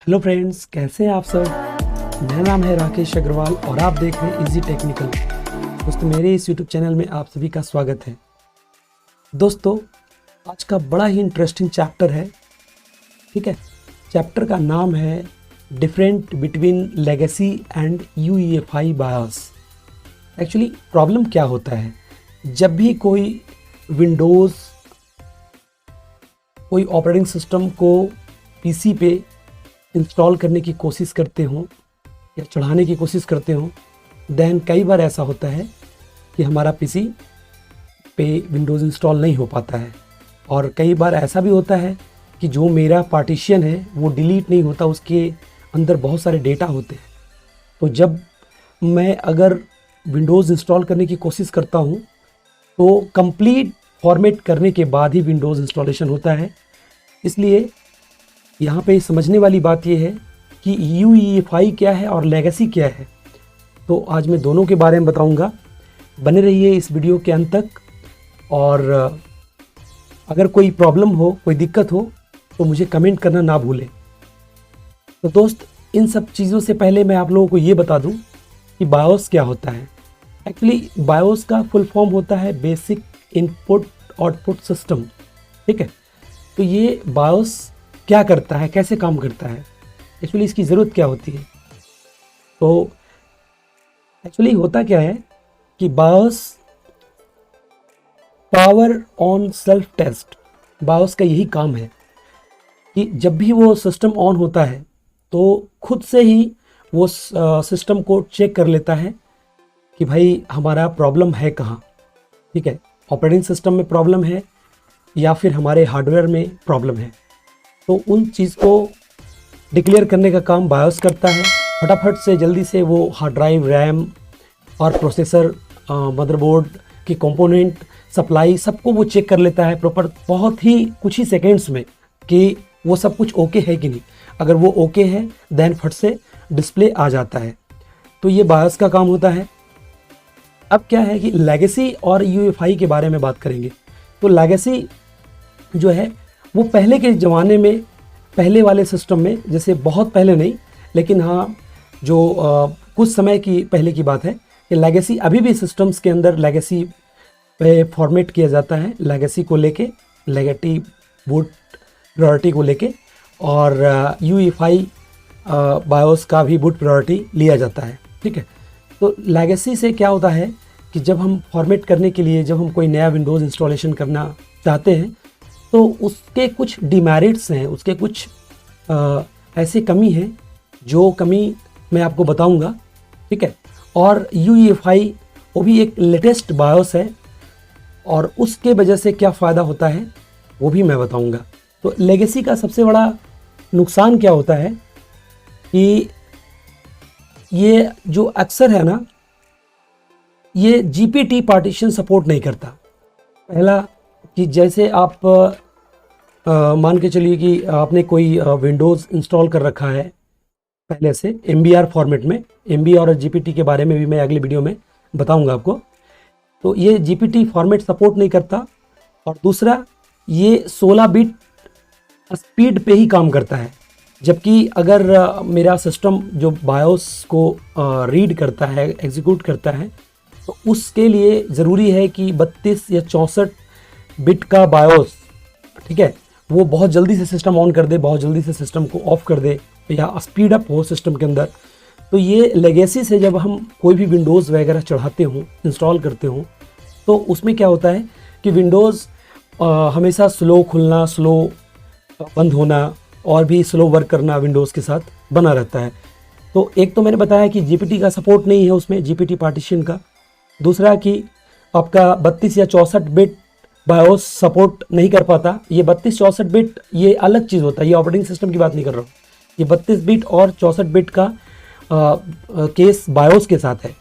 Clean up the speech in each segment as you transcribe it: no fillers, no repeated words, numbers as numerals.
Hello friends, कैसे हैं आप सब। मेरा नाम है राकेश अग्रवाल और आप देख रहे हैं इजी टेक्निकल। दोस्तों, मेरे इस यूट्यूब चैनल में आप सभी का स्वागत है। दोस्तों, आज का बड़ा ही इंटरेस्टिंग चैप्टर है। ठीक है, चैप्टर का नाम है different between legacy and UEFI BIOS. Actually problem क्या होता है, जब भी कोई विंडोज़ कोई ऑपरेटिंग सिस्टम को पीसी पे इंस्टॉल करने की कोशिश करते हो या चढ़ाने की कोशिश करते हो, देन कई बार ऐसा होता है कि हमारा पीसी पे विंडोज़ इंस्टॉल नहीं हो पाता है। और कई बार ऐसा भी होता है कि जो मेरा पार्टीशन है वो डिलीट नहीं होता, उसके अंदर बहुत सारे डेटा होते हैं। तो जब मैं अगर विंडोज़ इंस्टॉल करने की कोशिश करता हूँ तो कंप्लीट फॉर्मेट करने के बाद ही विंडोज़ इंस्टॉलेशन होता है। इसलिए यहाँ पे समझने वाली बात ये है कि यूईएफआई क्या है और लेगेसी क्या है। तो आज मैं दोनों के बारे में बताऊँगा। बने रहिए इस वीडियो के अंत तक। और अगर कोई प्रॉब्लम हो, कोई दिक्कत हो तो मुझे कमेंट करना ना भूलें। तो दोस्त, इन सब चीज़ों से पहले मैं आप लोगों को ये बता दूं कि बायोस क्या होता है। एक्चुअली बायोस का फुल फॉर्म होता है बेसिक इनपुट आउटपुट सिस्टम। ठीक है, तो ये बायोस क्या करता है, कैसे काम करता है, एक्चुअली इसकी ज़रूरत क्या होती है। तो एक्चुअली होता क्या है कि BIOS power on self test, BIOS का यही काम है कि जब भी वो सिस्टम ऑन होता है तो खुद से ही वो सिस्टम को चेक कर लेता है कि भाई हमारा प्रॉब्लम है कहाँ। ठीक है, ऑपरेटिंग सिस्टम में प्रॉब्लम है या फिर हमारे हार्डवेयर में प्रॉब्लम है। तो उन चीज़ को डिक्लेयर करने का काम बायोस करता है। फटाफट से जल्दी से वो हार्ड ड्राइव, रैम और प्रोसेसर, मदरबोर्ड की कंपोनेंट, सप्लाई, सबको वो चेक कर लेता है प्रॉपर, बहुत ही कुछ ही सेकेंड्स में कि वो सब कुछ ओके है कि नहीं। अगर वो ओके है देन फट से डिस्प्ले आ जाता है। तो ये बायोस का काम होता है। अब क्या है कि लेगेसी और यूईएफआई के बारे में बात करेंगे। तो लेगेसी जो है वो पहले के ज़माने में, पहले वाले सिस्टम में, जैसे बहुत पहले नहीं लेकिन हाँ जो कुछ समय की पहले की बात है कि लेगेसी अभी भी सिस्टम्स के अंदर लेगेसी पे फॉर्मेट किया जाता है। लेगेसी को लेके, लेगेसी बूट प्रायोरिटी को लेके, और यूईएफआई बायोस का भी बूट प्रायोरिटी लिया जाता है। ठीक है, तो लेगेसी से क्या होता है कि जब हम फॉर्मेट करने के लिए, जब हम कोई नया विंडोज़ इंस्टॉलेशन करना चाहते हैं तो उसके कुछ डिमेरिट्स हैं, उसके कुछ ऐसे कमी हैं जो कमी मैं आपको बताऊंगा। ठीक है, और यूईएफआई वो भी एक लेटेस्ट बायोस है और उसके वजह से क्या फ़ायदा होता है वो भी मैं बताऊंगा। तो लेगेसी का सबसे बड़ा नुकसान क्या होता है कि ये जो अक्सर है ना, ये जीपीटी पार्टीशन सपोर्ट नहीं करता। पहला कि जैसे आप मान के चलिए कि आपने कोई विंडोज़ इंस्टॉल कर रखा है पहले से एमबीआर फॉर्मेट में। एमबीआर और जीपीटी के बारे में भी मैं अगली वीडियो में बताऊंगा आपको। तो ये जीपीटी फॉर्मेट सपोर्ट नहीं करता। और दूसरा, ये 16 बिट स्पीड पे ही काम करता है। जबकि अगर मेरा सिस्टम जो बायोस को रीड करता है, एग्जीक्यूट करता है, तो उसके लिए ज़रूरी है कि 32 या 64 बिट का बायोस, ठीक है, वो बहुत जल्दी से सिस्टम ऑन कर दे, बहुत जल्दी से सिस्टम को ऑफ कर दे या स्पीड अप हो सिस्टम के अंदर। तो ये लेगेसी से जब हम कोई भी विंडोज़ वगैरह चढ़ाते हों, इंस्टॉल करते हों, तो उसमें क्या होता है कि विंडोज़ हमेशा स्लो खुलना, स्लो बंद होना और भी स्लो वर्क करना विंडोज़ के साथ बना रहता है। तो एक तो मैंने बताया कि जीपीटी का सपोर्ट नहीं है उसमें, जीपीटी पार्टीशन का। दूसरा कि आपका 32 या 64 बिट बायोस सपोर्ट नहीं कर पाता। ये 32-64 बिट ये अलग चीज़ होता है, ये ऑपरेटिंग सिस्टम की बात नहीं कर रहा हूँ। ये 32 बिट और 64 बिट का केस बायोस के साथ है।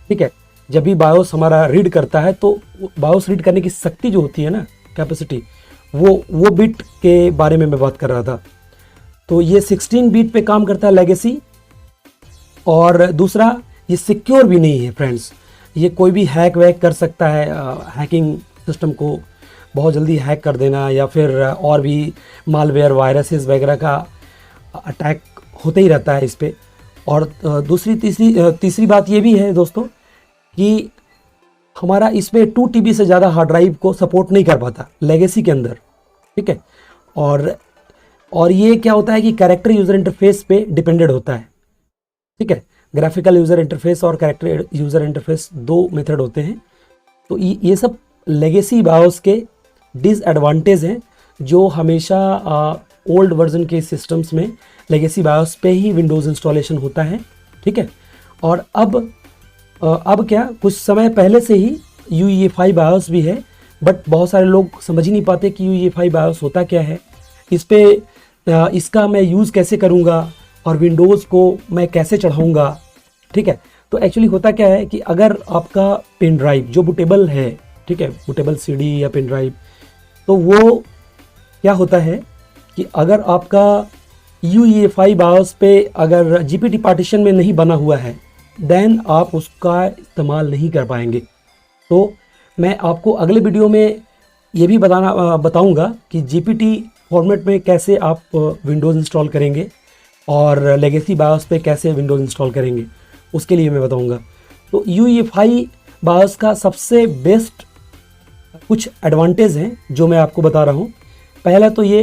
ठीक है, जब भी बायोस हमारा रीड करता है तो बायोस रीड करने की शक्ति जो होती है ना, कैपेसिटी, वो बिट के बारे में मैं बात कर रहा था। तो ये 16 बिट पे काम करता है लेगेसी। और दूसरा, ये सिक्योर भी नहीं है फ्रेंड्स। ये कोई भी हैक वैक कर सकता है, हैकिंग सिस्टम को बहुत जल्दी हैक कर देना या फिर और भी मालवेयर, वायरसेस वगैरह का अटैक होते ही रहता है इस पे। और तीसरी बात ये भी है दोस्तों कि हमारा इसमें 2 TB से ज़्यादा हार्ड ड्राइव को सपोर्ट नहीं कर पाता लेगेसी के अंदर, ठीक है। और ये क्या होता है कि कैरेक्टर यूज़र इंटरफेस पे डिपेंडेड होता है, ठीक है। ग्राफिकल यूज़र इंटरफेस और कैरेक्टर यूज़र इंटरफेस 2 मेथड होते हैं। तो ये सब लेगेसी बायोस के डिसएडवांटेज हैं जो हमेशा ओल्ड वर्जन के सिस्टम्स में लेगेसी बायोस पे ही विंडोज़ इंस्टॉलेशन होता है, ठीक है। और अब क्या कुछ समय पहले से ही UEFI बायोस भी है, बट बहुत सारे लोग समझ ही नहीं पाते कि UEFI बायोस होता क्या है, इसका मैं यूज़ कैसे करूँगा और विंडोज़ को मैं कैसे चढ़ाऊँगा, ठीक है। तो एक्चुअली होता क्या है कि अगर आपका पेन ड्राइव जो बूटेबल है, ठीक है, बूटेबल CD या पेन ड्राइव, तो वो क्या होता है कि अगर आपका UEFI बायोस पे अगर GPT पार्टीशन में नहीं बना हुआ है, देन आप उसका इस्तेमाल नहीं कर पाएंगे। तो मैं आपको अगले वीडियो में ये भी बताऊंगा कि GPT फॉर्मेट में कैसे आप विंडोज़ इंस्टॉल करेंगे और लेगेसी बायोस पे कैसे विंडोज़ इंस्टॉल करेंगे, उसके लिए मैं बताऊंगा। तो UEFI बायोस का सबसे बेस्ट कुछ एडवांटेज हैं जो मैं आपको बता रहा हूँ। पहला तो ये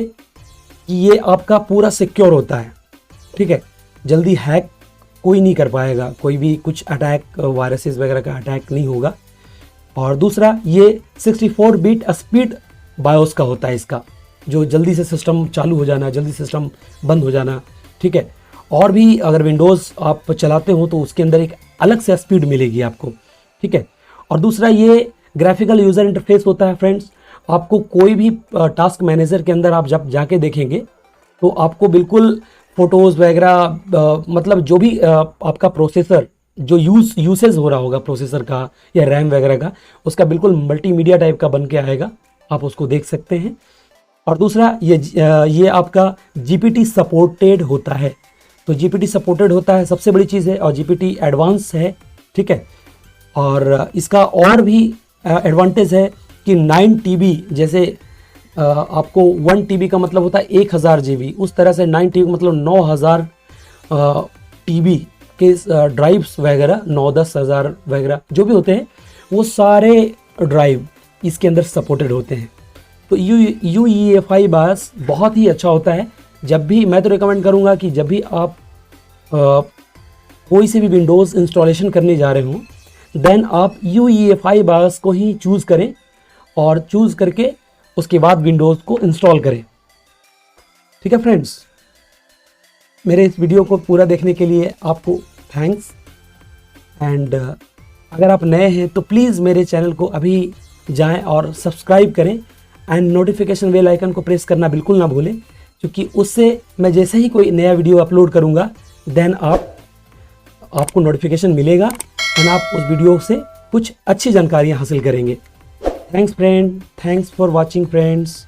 कि ये आपका पूरा सिक्योर होता है, ठीक है, जल्दी हैक कोई नहीं कर पाएगा, कोई भी कुछ अटैक वायरसेस वगैरह का अटैक नहीं होगा। और दूसरा ये 64 बिट स्पीड बायोस का होता है इसका, जो जल्दी से सिस्टम चालू हो जाना, जल्दी सिस्टम बंद हो जाना, ठीक है। और भी अगर विंडोज़ आप चलाते हो तो उसके अंदर एक अलग से स्पीड मिलेगी आपको, ठीक है। और दूसरा ये ग्राफिकल यूज़र इंटरफेस होता है फ्रेंड्स। आपको कोई भी टास्क मैनेजर के अंदर आप जब जाके देखेंगे तो आपको बिल्कुल फ़ोटोज़ वगैरह मतलब जो भी आपका प्रोसेसर जो यूसेज हो रहा होगा प्रोसेसर का या रैम वगैरह का, उसका बिल्कुल मल्टीमीडिया टाइप का बन के आएगा, आप उसको देख सकते हैं। और दूसरा ये आपका GPT सपोर्टेड होता है। तो GPT सपोर्टेड होता है सबसे बड़ी चीज़ है, और GPT एडवांस है, ठीक है। और इसका और भी एडवांटेज है कि 9 TB, जैसे आपको 1 TB का मतलब होता है 1000 GB, उस तरह से 9 TB मतलब 9000 TB के ड्राइव्स वगैरह, 9-10 हज़ार वगैरह जो भी होते हैं, वो सारे ड्राइव इसके अंदर सपोर्टेड होते हैं। तो UEFI बायोस बहुत ही अच्छा होता है। जब भी मैं तो रिकमेंड करूँगा कि जब भी आप कोई से भी विंडोज़ इंस्टॉलेशन करने जा रहे हों, देन आप UEFI बायोस को ही चूज़ करें और चूज़ करके उसके बाद विंडोज़ को इंस्टॉल करें, ठीक है फ्रेंड्स। मेरे इस वीडियो को पूरा देखने के लिए आपको थैंक्स। एंड अगर आप नए हैं तो प्लीज़ मेरे चैनल को अभी जाएं और सब्सक्राइब करें एंड नोटिफिकेशन बेल आइकन को प्रेस करना बिल्कुल ना भूलें, क्योंकि उससे मैं जैसे ही कोई नया वीडियो अपलोड करूंगा देन आपको नोटिफिकेशन मिलेगा एंड आप उस वीडियो से कुछ अच्छी जानकारियां हासिल करेंगे। Thanks friend, thanks for watching friends.